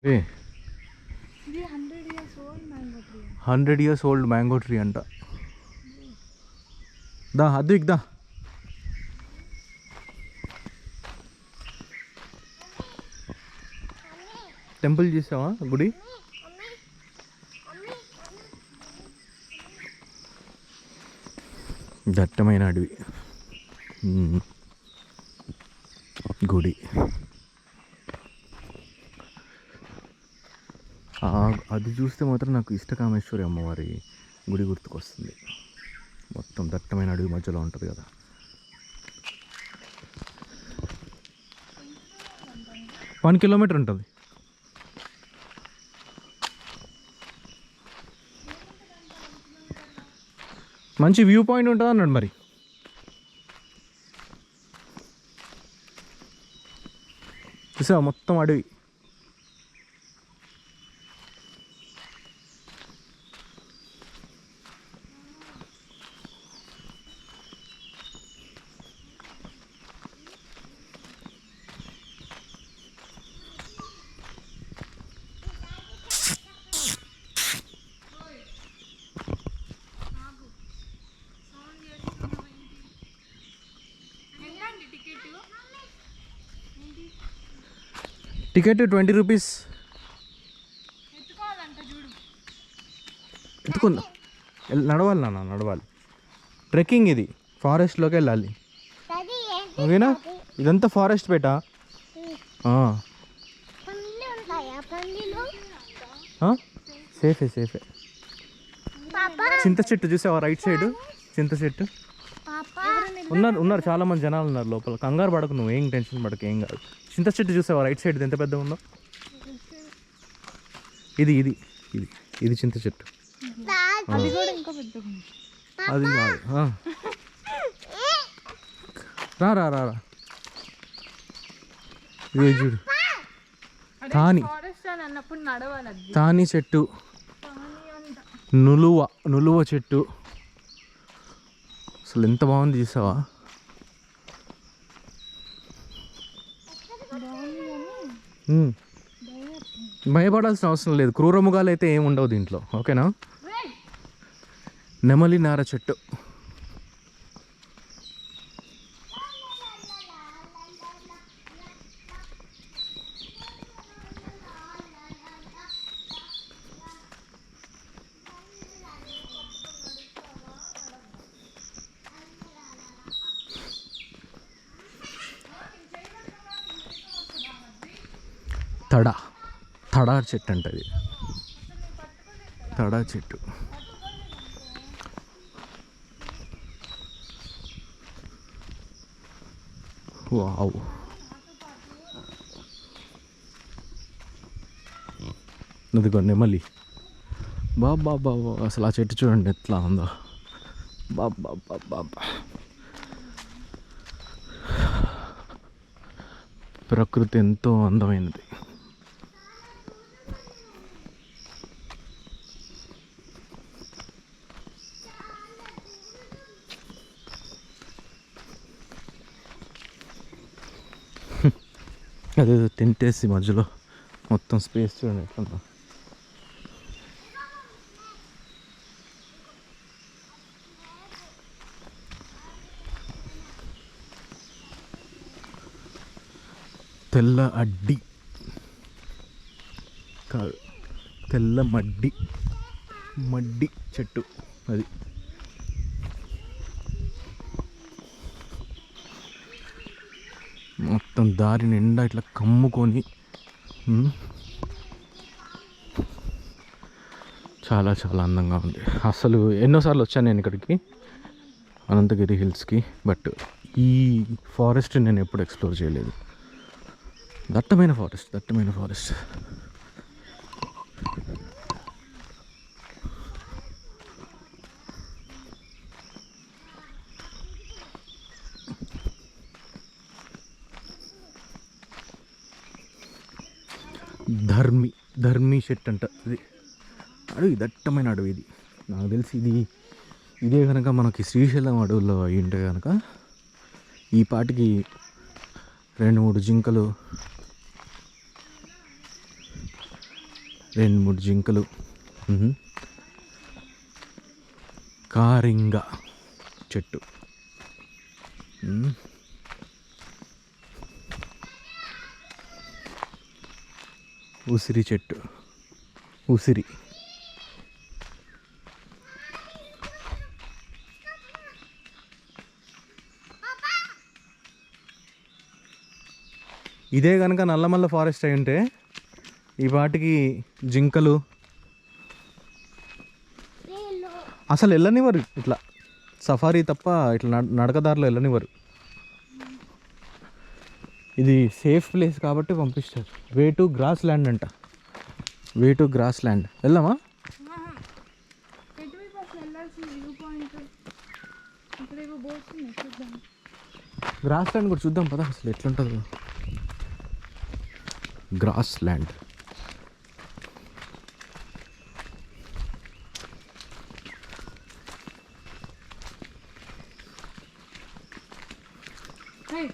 ఇది 100 years old mango tree అంట. దా అద్విక్ దా. Temple చూసావా గుడి? దట్టమైన అడవి, గుడి. అది చూస్తే మాత్రం నాకు ఇష్టకామేశ్వరి అమ్మవారి గుడి గుర్తుకొస్తుంది. మొత్తం దట్టమైన అడవి మధ్యలో ఉంటుంది కదా. వన్ కిలోమీటర్ ఉంటుంది. మంచి వ్యూ పాయింట్ ఉంటుంది అన్నాడు మరి. చూసావా మొత్తం అడవి. Ticket 20 rupees. ఎత్తుకుందా, నడవాలి నాన్న, నడవాలి. ట్రెక్కింగ్ ఇది, ఫారెస్ట్లోకి వెళ్ళాలి. ఓకేనా? ఇదంతా ఫారెస్ట్ బేట. సేఫే సేఫే. చింత చెట్టు చూసావా రైట్ సైడ్? చింత చెట్టు. ఉన్నారు చాలా మంది జనాలు ఉన్నారు లోపల. కంగారు పడకు నువ్వు, ఏం టెన్షన్ పడకు, ఏం కాదు. చింత చెట్టు చూసావా రైట్ సైడ్ ఎంత పెద్ద ఉందో? ఇది ఇది ఇది ఇది చింత చెట్టు. అది కాదు. రా రా రా రా. ఇది చూడు, తాని చెట్టు, నులువ చెట్టు. అసలు ఎంత బాగుంది చూసావా? భయపడాల్సిన అవసరం లేదు. క్రూరముగాలు అయితే ఏమి ఉండవు దీంట్లో. ఓకేనా? నెమలి నార చెట్టు. తడా చెట్టు అంటది. తడా చెట్టు. వావ్. అదిగో నెమలి. బాబా బాబా, అసలు ఆ చెట్టు చూడండి ఎట్లా ఉందో. బాబా బాబా. ప్రకృతి ఎంతో అందమైనది. అదేదో తింటేసి మధ్యలో మొత్తం స్పేస్ చూడండి ఎట్లా. తెల్ల అడ్డి కాదు, తెల్ల మడ్డి చెట్టు అది. మొత్తం దారి నిండా ఇట్లా కమ్ముకొని చాలా చాలా అందంగా ఉంది. అసలు ఎన్నోసార్లు వచ్చాను నేను ఇక్కడికి, అనంతగిరి హిల్స్కి. బట్ ఈ ఫారెస్ట్ నేను ఎప్పుడు ఎక్స్ప్లోర్ చేయలేదు. దట్టమైన ఫారెస్ట్. ధర్మి చెట్టు అంట ఇది. అడవి, దట్టమైన అడవి ఇది. నాకు తెలిసి ఇదే కనుక మనకి శ్రీశైలం అడవుల్లో అయ్యింటే కనుక ఈ పాటికి 2-3 జింకలు, 2-3 జింకలు. కారింగ చెట్టు. ఉసిరి చెట్టు. ఉసిరి. ఇదే కనుక నల్లమల్ల ఫారెస్ట్ అయి ఉంటే ఈ వాటికి జింకలు అసలు వెళ్ళనివ్వరు, ఇట్లా సఫారీ తప్ప ఇట్లా నడకదారిలో వెళ్ళనివ్వరు. ఇది సేఫ్ ప్లేస్ కాబట్టి పంపిస్తారు. వే టు గ్రాస్ ల్యాండ్ అంట. Way to grassland. వెళ్దామా? గ్రాస్ ల్యాండ్ కూడా చూద్దాం పదా, అసలు ఎట్లుంటుందో. Grassland. Hey.